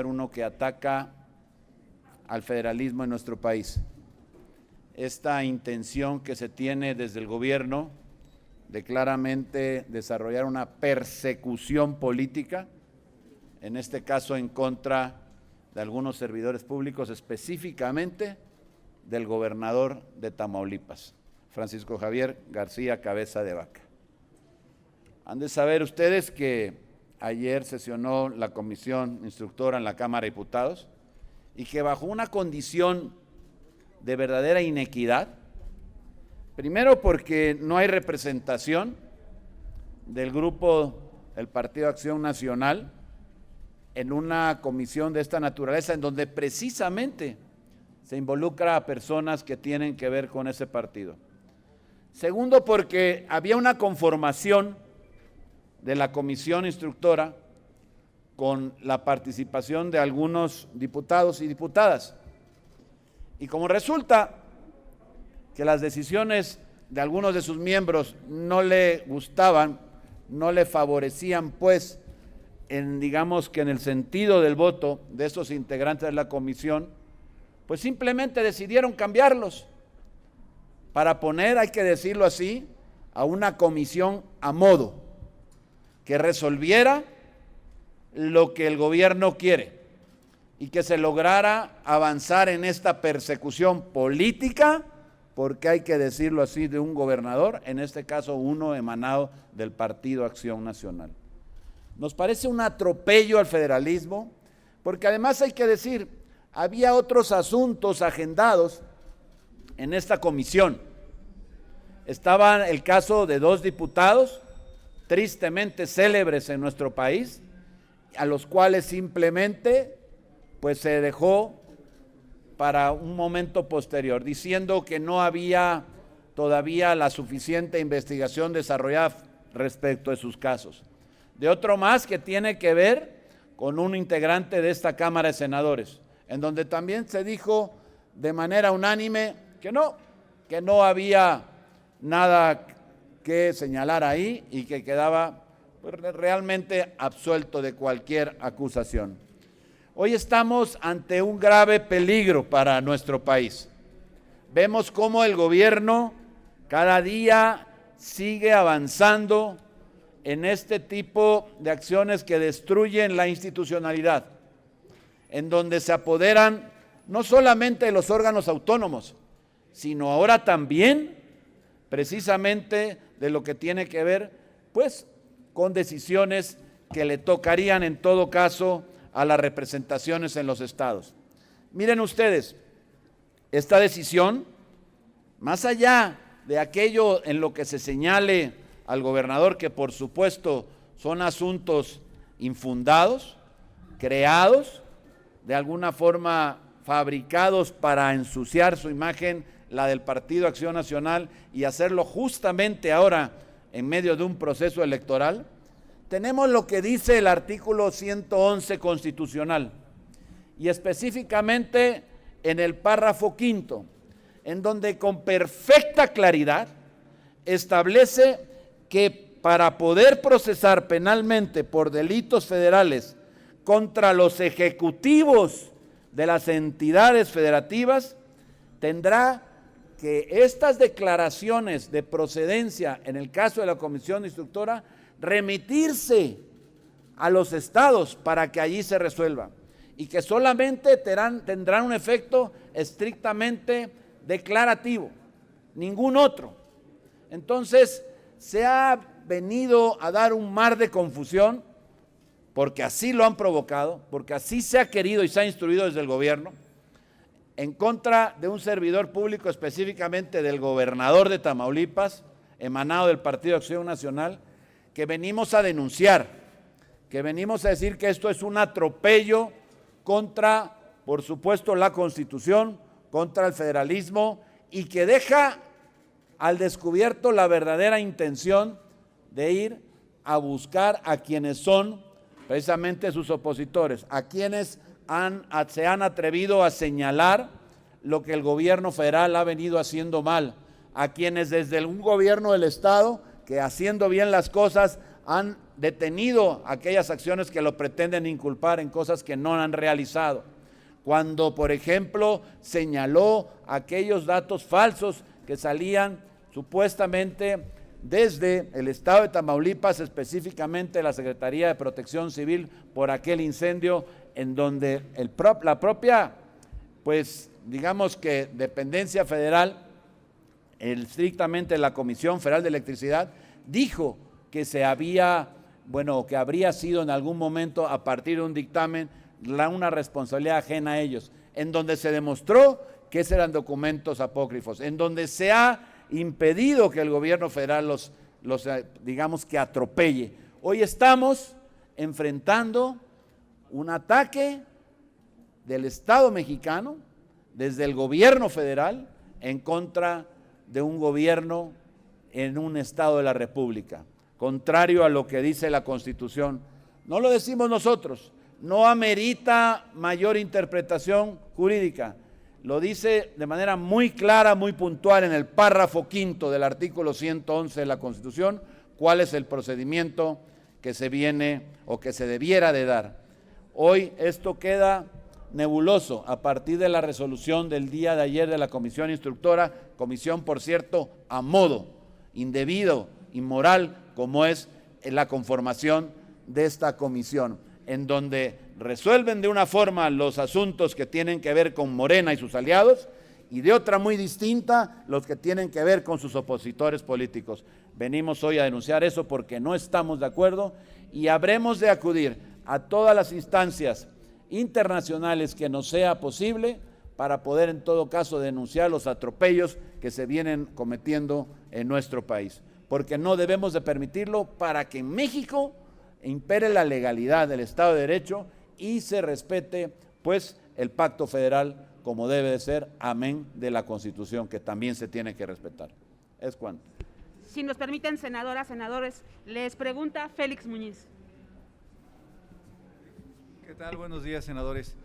uno que ataca al federalismo en nuestro país. Esta intención que se tiene desde el gobierno de claramente desarrollar una persecución política, en este caso en contra de algunos servidores públicos, específicamente del gobernador de Tamaulipas, Francisco Javier García Cabeza de Vaca. Han de saber ustedes que ayer sesionó la comisión instructora en la Cámara de Diputados y que bajo una condición de verdadera inequidad, primero porque no hay representación del grupo del Partido Acción Nacional en una comisión de esta naturaleza, en donde precisamente se involucra a personas que tienen que ver con ese partido. Segundo, porque había una conformación de la comisión instructora con la participación de algunos diputados y diputadas. Y como resulta que las decisiones de algunos de sus miembros no le gustaban, no le favorecían, pues, digamos que en el sentido del voto de estos integrantes de la comisión, pues simplemente decidieron cambiarlos para poner, hay que decirlo así, a una comisión a modo, que resolviera lo que el gobierno quiere y que se lograra avanzar en esta persecución política, porque hay que decirlo así, de un gobernador, en este caso uno emanado del Partido Acción Nacional. Nos parece un atropello al federalismo, porque además hay que decir, había otros asuntos agendados en esta comisión. Estaba el caso de dos diputados, tristemente célebres en nuestro país, a los cuales simplemente pues se dejó para un momento posterior, diciendo que no había todavía la suficiente investigación desarrollada respecto de sus casos. De otro más que tiene que ver con un integrante de esta Cámara de Senadores, en donde también se dijo de manera unánime que no había nada que señalar ahí y que quedaba pues, realmente absuelto de cualquier acusación. Hoy estamos ante un grave peligro para nuestro país. Vemos cómo el gobierno cada día sigue avanzando en este tipo de acciones que destruyen la institucionalidad, en donde se apoderan no solamente de los órganos autónomos, sino ahora también precisamente de lo que tiene que ver, pues, con decisiones que le tocarían en todo caso a las representaciones en los estados. Miren ustedes, esta decisión, más allá de aquello en lo que se señale al gobernador, que por supuesto son asuntos infundados, creados, de alguna forma fabricados para ensuciar su imagen, la del Partido Acción Nacional, y hacerlo justamente ahora en medio de un proceso electoral, tenemos lo que dice el artículo 111 constitucional, y específicamente en el párrafo quinto, en donde con perfecta claridad establece que para poder procesar penalmente por delitos federales contra los ejecutivos de las entidades federativas, tendrá que estas declaraciones de procedencia, en el caso de la comisión instructora, remitirse a los estados para que allí se resuelva, y que solamente tendrán un efecto estrictamente declarativo, ningún otro. Entonces, se ha venido a dar un mar de confusión, porque así lo han provocado, porque así se ha querido y se ha instruido desde el gobierno, en contra de un servidor público, específicamente del gobernador de Tamaulipas, emanado del Partido Acción Nacional, que venimos a denunciar, que venimos a decir que esto es un atropello contra, por supuesto, la Constitución, contra el federalismo, y que deja al descubierto la verdadera intención de ir a buscar a quienes son precisamente sus opositores, a quienes se han atrevido a señalar lo que el gobierno federal ha venido haciendo mal, a quienes desde un gobierno del estado que haciendo bien las cosas han detenido aquellas acciones que lo pretenden inculpar en cosas que no han realizado. Cuando, por ejemplo, señaló aquellos datos falsos que salían supuestamente desde el estado de Tamaulipas, específicamente la Secretaría de Protección Civil, por aquel incendio en donde la propia, pues digamos que dependencia federal, estrictamente la Comisión Federal de Electricidad, dijo que que habría sido en algún momento, a partir de un dictamen, una responsabilidad ajena a ellos, en donde se demostró que esos eran documentos apócrifos, en donde se ha impedido que el gobierno federal los digamos que atropelle. Hoy estamos enfrentando un ataque del Estado mexicano, desde el gobierno federal, en contra de un gobierno en un estado de la República, contrario a lo que dice la Constitución. No lo decimos nosotros, no amerita mayor interpretación jurídica. Lo dice de manera muy clara, muy puntual en el párrafo 5º del artículo 111 de la Constitución, cuál es el procedimiento que se viene o que se debiera de dar. Hoy esto queda nebuloso a partir de la resolución del día de ayer de la Comisión Instructora, comisión, por cierto, a modo, indebido, inmoral, como es la conformación de esta comisión, en donde resuelven de una forma los asuntos que tienen que ver con Morena y sus aliados y de otra muy distinta los que tienen que ver con sus opositores políticos. Venimos hoy a denunciar eso porque no estamos de acuerdo y habremos de acudir a todas las instancias internacionales que nos sea posible para poder en todo caso denunciar los atropellos que se vienen cometiendo en nuestro país, porque no debemos de permitirlo para que en México impere la legalidad del Estado de Derecho y se respete pues el pacto federal como debe de ser, amén de la Constitución, que también se tiene que respetar. Es cuanto. Si nos permiten, senadoras, senadores, les pregunta Félix Muñiz. ¿Qué tal? Buenos días, senadores.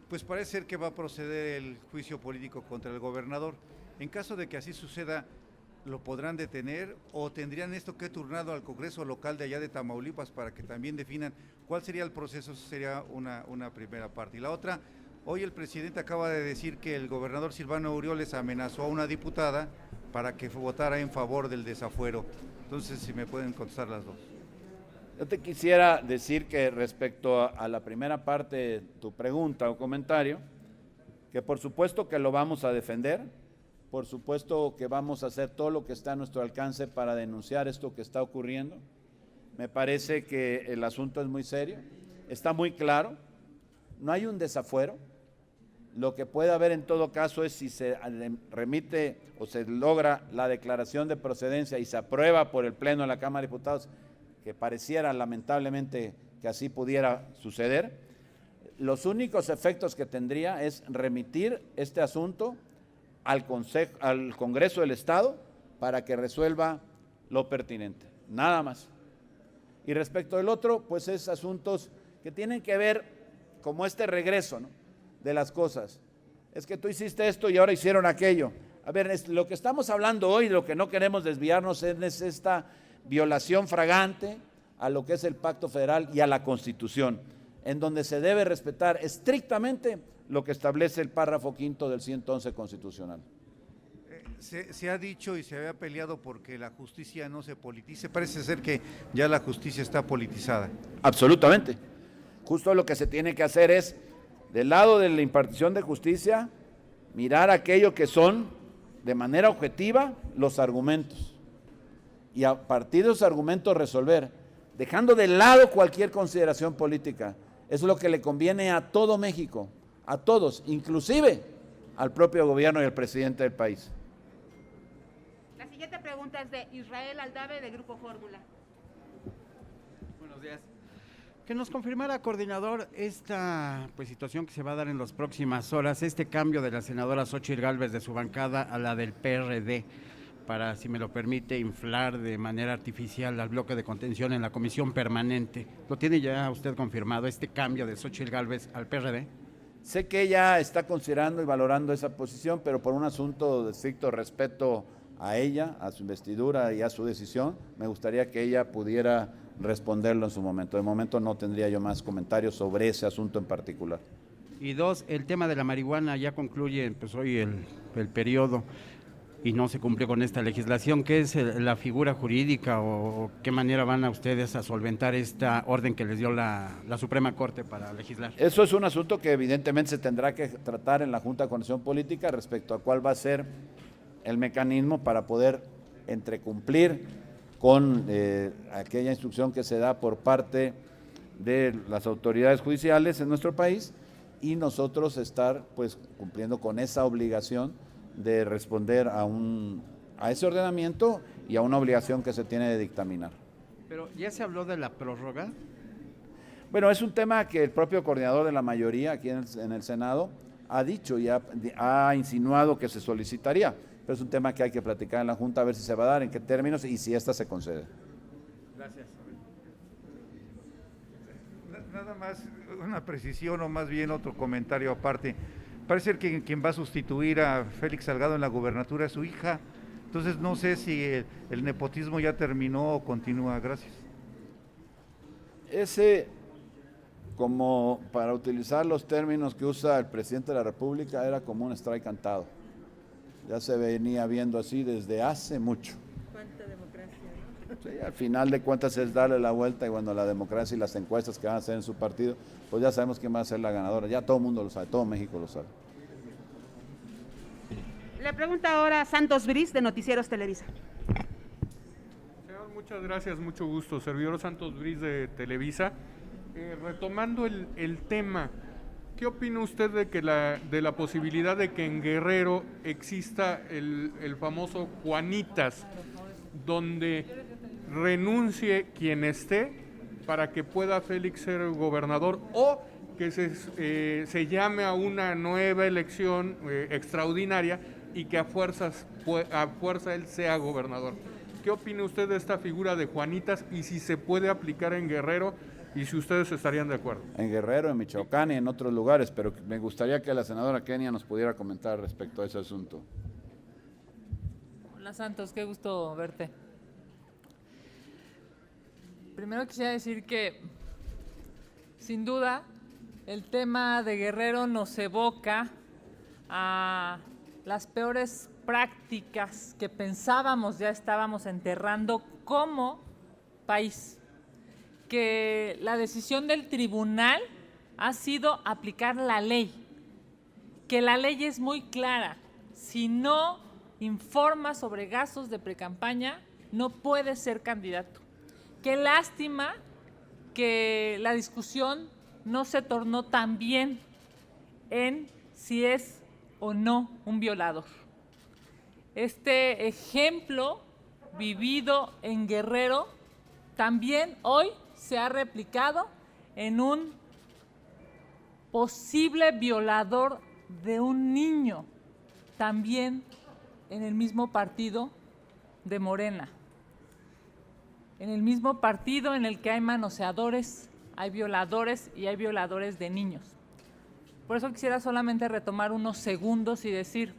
Pues parece ser que va a proceder el juicio político contra el gobernador. En caso de que así suceda, ¿lo podrán detener o tendrían esto que turnado al Congreso local de allá de Tamaulipas para que también definan cuál sería el proceso? Eso sería una primera parte. Y la otra, hoy el presidente acaba de decir que el gobernador Silvano Aureoles amenazó a una diputada para que votara en favor del desafuero. Entonces, si me pueden contestar las dos. Yo te quisiera decir que respecto a la primera parte de tu pregunta o comentario, que por supuesto que lo vamos a defender, por supuesto que vamos a hacer todo lo que está a nuestro alcance para denunciar esto que está ocurriendo. Me parece que el asunto es muy serio, está muy claro, no hay un desafuero. Lo que puede haber en todo caso es si se remite o se logra la declaración de procedencia y se aprueba por el Pleno de la Cámara de Diputados, que pareciera lamentablemente que así pudiera suceder. Los únicos efectos que tendría es remitir este asunto al Congreso del Estado para que resuelva lo pertinente, nada más. Y respecto del otro, pues es asuntos que tienen que ver como este regreso, ¿no?, de las cosas. Es que tú hiciste esto y ahora hicieron aquello. A ver, lo que estamos hablando hoy, lo que no queremos desviarnos es esta violación fragante a lo que es el Pacto Federal y a la Constitución, en donde se debe respetar estrictamente lo que establece el párrafo 5º del 111 constitucional. Se ha dicho y se había peleado porque la justicia no se politice. Parece ser que ya la justicia está politizada. Absolutamente. Justo lo que se tiene que hacer es, del lado de la impartición de justicia, mirar aquello que son, de manera objetiva, los argumentos. Y a partir de esos argumentos resolver, dejando de lado cualquier consideración política. Eso es lo que le conviene a todo México, a todos, inclusive al propio gobierno y al presidente del país. La siguiente pregunta es de Israel Aldave, de Grupo Fórmula. Buenos días. Que nos confirmara, coordinador, esta situación que se va a dar en las próximas horas, este cambio de la senadora Xóchitl Gálvez de su bancada a la del PRD, para, si me lo permite, inflar de manera artificial al bloque de contención en la comisión permanente. ¿Lo tiene ya usted confirmado, este cambio de Xóchitl Gálvez al PRD? Sé que ella está considerando y valorando esa posición, pero por un asunto de estricto respeto a ella, a su investidura y a su decisión, me gustaría que ella pudiera responderlo en su momento. De momento no tendría yo más comentarios sobre ese asunto en particular. Y dos, el tema de la marihuana ya concluye pues hoy el periodo y no se cumplió con esta legislación. ¿Qué es la figura jurídica o qué manera van a ustedes a solventar esta orden que les dio la Suprema Corte para legislar? Eso es un asunto que evidentemente se tendrá que tratar en la Junta de Coordinación Política respecto a cuál va a ser el mecanismo para poder entrecumplir con aquella instrucción que se da por parte de las autoridades judiciales en nuestro país y nosotros estar pues cumpliendo con esa obligación de responder a ese ordenamiento y a una obligación que se tiene de dictaminar. Pero ya se habló de la prórroga. Bueno, es un tema que el propio coordinador de la mayoría aquí en el Senado ha dicho y ha insinuado que se solicitaría, pero es un tema que hay que platicar en la Junta a ver si se va a dar, en qué términos y si esta se concede. Gracias. Nada más una precisión o más bien otro comentario aparte. Parece que quien va a sustituir a Félix Salgado en la gubernatura es su hija. Entonces no sé si el nepotismo ya terminó o continúa. Gracias. Ese, como para utilizar los términos que usa el presidente de la República, era como un strike cantado. Ya se venía viendo así desde hace mucho. ¿Cuánta democracia? Sí, al final de cuentas es darle la vuelta y bueno, la democracia y las encuestas que van a hacer en su partido, pues ya sabemos quién va a ser la ganadora. Ya todo el mundo lo sabe, todo México lo sabe. Le pregunta ahora Santos Briz, de Noticieros Televisa. Señor, muchas gracias, mucho gusto. Servidor Santos Briz, de Televisa. Retomando el tema, ¿qué opina usted de la posibilidad de que en Guerrero exista el famoso Juanitas, donde renuncie quien esté para que pueda Félix ser gobernador o que se llame a una nueva elección extraordinaria y que a fuerza él sea gobernador? ¿Qué opina usted de esta figura de Juanitas y si se puede aplicar en Guerrero y si ustedes estarían de acuerdo? En Guerrero, en Michoacán y en otros lugares, pero me gustaría que la senadora Kenia nos pudiera comentar respecto a ese asunto. Hola Santos, qué gusto verte. Primero quisiera decir que, sin duda, el tema de Guerrero nos evoca a las peores prácticas que pensábamos ya estábamos enterrando como país. Que la decisión del tribunal ha sido aplicar la ley, que la ley es muy clara. Si no informa sobre gastos de precampaña, no puede ser candidato. Qué lástima que la discusión no se tornó tan bien en si es o no un violador. Este ejemplo vivido en Guerrero también hoy se ha replicado en un posible violador de un niño, también en el mismo partido de Morena. En el mismo partido en el que hay manoseadores, hay violadores y hay violadores de niños. Por eso quisiera solamente retomar unos segundos y decir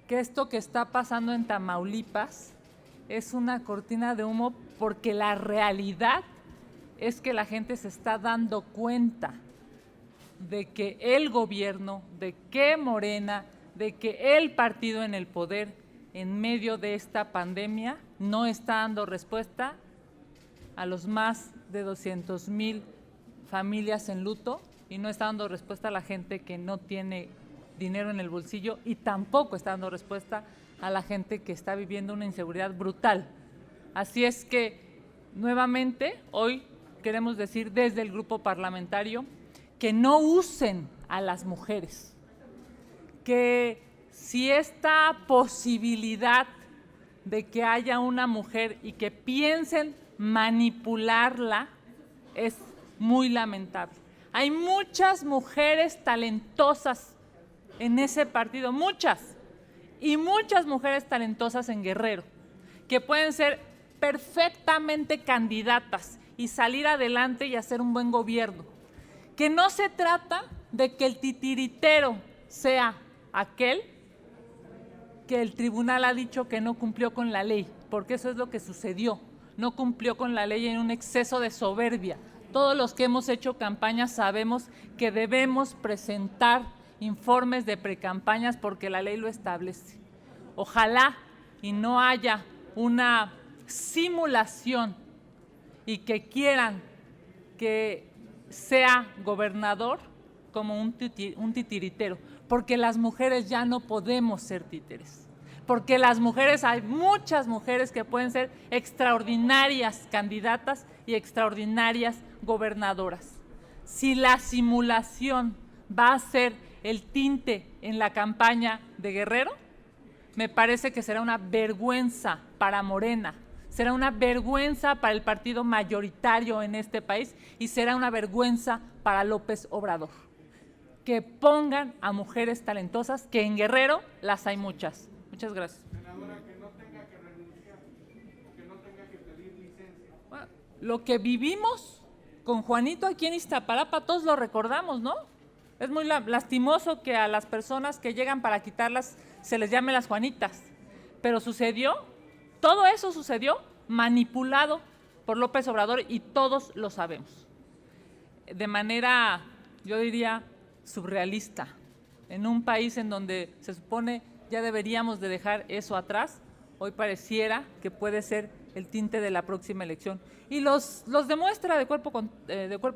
que esto que está pasando en Tamaulipas es una cortina de humo, porque la realidad es que la gente se está dando cuenta de que el gobierno, de que Morena, de que el partido en el poder en medio de esta pandemia no está dando respuesta a los más de 200,000 familias en luto y no está dando respuesta a la gente que no tiene dinero en el bolsillo y tampoco está dando respuesta a la gente que está viviendo una inseguridad brutal. Así es que, nuevamente, hoy queremos decir desde el grupo parlamentario que no usen a las mujeres, que si esta posibilidad de que haya una mujer y que piensen manipularla es muy lamentable. Hay muchas mujeres talentosas en ese partido, muchas, y muchas mujeres talentosas en Guerrero, que pueden ser perfectamente candidatas y salir adelante y hacer un buen gobierno. Que no se trata de que el titiritero sea aquel que el tribunal ha dicho que no cumplió con la ley, porque eso es lo que sucedió. No cumplió con la ley en un exceso de soberbia. Todos los que hemos hecho campañas sabemos que debemos presentar informes de precampañas porque la ley lo establece. Ojalá y no haya una simulación y que quieran que sea gobernador como un titiritero, porque las mujeres ya no podemos ser títeres, porque las mujeres, hay muchas mujeres que pueden ser extraordinarias candidatas y extraordinarias gobernadoras. Si la simulación va a ser el tinte en la campaña de Guerrero, me parece que será una vergüenza para Morena, será una vergüenza para el partido mayoritario en este país y será una vergüenza para López Obrador. Que pongan a mujeres talentosas, que en Guerrero las hay muchas. Muchas gracias. Senadora, que no tenga que renunciar, que no tenga que pedir licencia. Bueno, lo que vivimos con Juanito aquí en Iztapalapa, todos lo recordamos, ¿no? Es muy lastimoso que a las personas que llegan para quitarlas se les llame las Juanitas, pero sucedió, todo eso sucedió manipulado por López Obrador y todos lo sabemos. De manera, yo diría, surrealista, en un país en donde se supone ya deberíamos de dejar eso atrás, hoy pareciera que puede ser el tinte de la próxima elección. Y los demuestra de cuerpo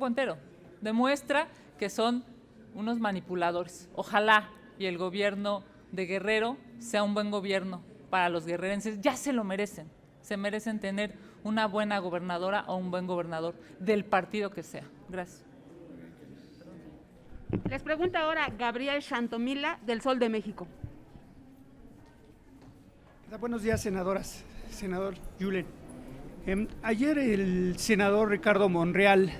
entero, demuestra que son unos manipuladores. Ojalá y el gobierno de Guerrero sea un buen gobierno para los guerrerenses, ya se lo merecen, se merecen tener una buena gobernadora o un buen gobernador del partido que sea. Gracias. Les pregunta ahora Gabriel Santomila, del Sol de México. Buenos días, senadoras. Senador Yulen. Ayer el senador Ricardo Monreal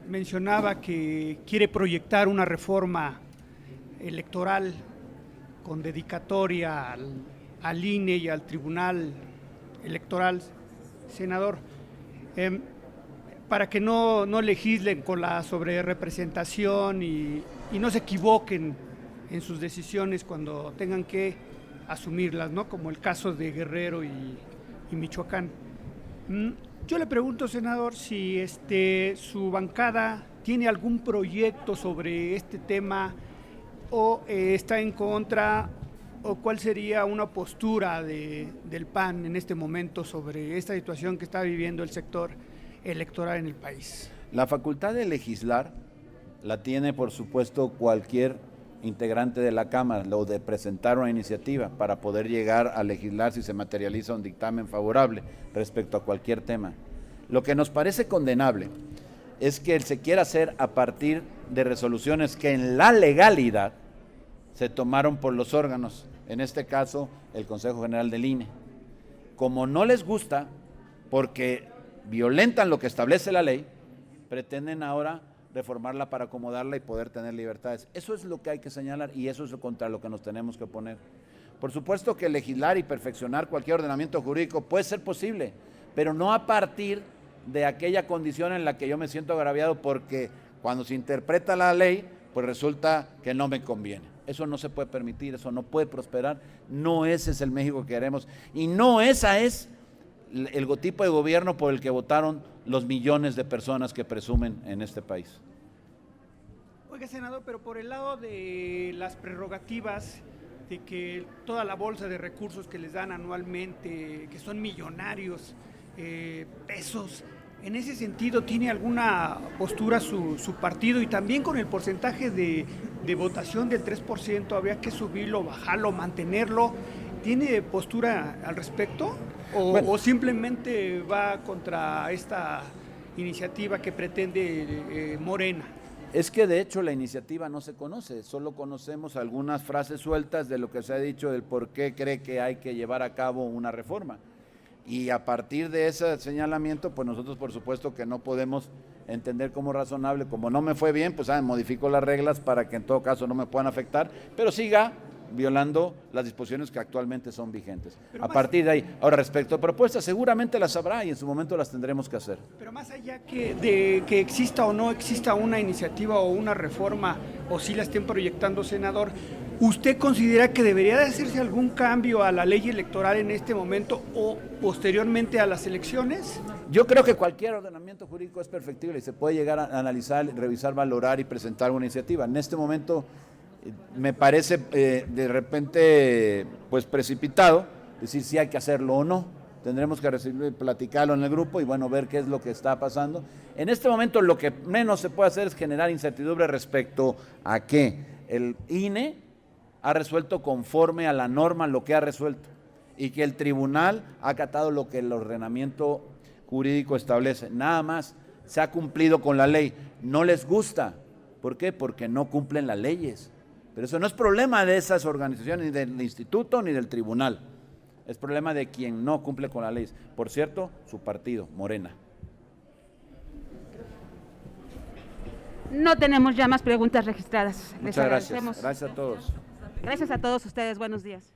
mencionaba que quiere proyectar una reforma electoral con dedicatoria al INE y al Tribunal Electoral. Senador, para que no legislen con la sobrerepresentación y no se equivoquen en sus decisiones cuando tengan que asumirlas, ¿no? Como el caso de Guerrero y Michoacán. Yo le pregunto, senador, si su bancada tiene algún proyecto sobre este tema o está en contra, o cuál sería una postura del PAN en este momento sobre esta situación que está viviendo el sector electoral en el país. La facultad de legislar la tiene, por supuesto, cualquier integrante de la Cámara, lo de presentar una iniciativa para poder llegar a legislar si se materializa un dictamen favorable respecto a cualquier tema. Lo que nos parece condenable es que se quiera hacer a partir de resoluciones que en la legalidad se tomaron por los órganos, en este caso el Consejo General del INE. Como no les gusta, porque violentan lo que establece la ley, pretenden ahora reformarla para acomodarla y poder tener libertades. Eso es lo que hay que señalar y eso es contra lo que nos tenemos que oponer. Por supuesto que legislar y perfeccionar cualquier ordenamiento jurídico puede ser posible, pero no a partir de aquella condición en la que yo me siento agraviado porque cuando se interpreta la ley, pues resulta que no me conviene. Eso no se puede permitir, eso no puede prosperar, no ese es el México que queremos y no esa es el tipo de gobierno por el que votaron los millones de personas que presumen en este país. Oiga, senador, pero por el lado de las prerrogativas, de que toda la bolsa de recursos que les dan anualmente, que son millonarios, pesos, en ese sentido, ¿tiene alguna postura su partido? Y también con el porcentaje de votación del 3%, ¿habría que subirlo, bajarlo, mantenerlo? ¿Tiene postura al respecto? ¿O simplemente va contra esta iniciativa que pretende Morena? Es que de hecho la iniciativa no se conoce, solo conocemos algunas frases sueltas de lo que se ha dicho del por qué cree que hay que llevar a cabo una reforma. Y a partir de ese señalamiento, pues nosotros por supuesto que no podemos entender como razonable, como no me fue bien, pues modifico las reglas para que en todo caso no me puedan afectar, pero siga violando las disposiciones que actualmente son vigentes. A partir de ahí, ahora respecto a propuestas, seguramente las habrá y en su momento las tendremos que hacer. Pero más allá de que exista o no exista una iniciativa o una reforma, o si la estén proyectando, senador, ¿Usted considera que debería de hacerse algún cambio a la ley electoral en este momento o posteriormente a las elecciones? Yo creo que cualquier ordenamiento jurídico es perfectible y se puede llegar a analizar, revisar, valorar y presentar una iniciativa. En este momento me parece de repente pues precipitado decir si hay que hacerlo o no. Tendremos que platicarlo en el grupo y bueno, ver qué es lo que está pasando. En este momento lo que menos se puede hacer es generar incertidumbre respecto a que el INE ha resuelto conforme a la norma lo que ha resuelto y que el tribunal ha acatado lo que el ordenamiento jurídico establece. Nada más, se ha cumplido con la ley. No les gusta. ¿Por qué? Porque no cumplen las leyes. Pero eso no es problema de esas organizaciones, ni del instituto, ni del tribunal. Es problema de quien no cumple con la ley. Por cierto, su partido, Morena. No tenemos ya más preguntas registradas. Les Muchas gracias. agradecemos. Gracias a todos. Gracias a todos ustedes. Buenos días.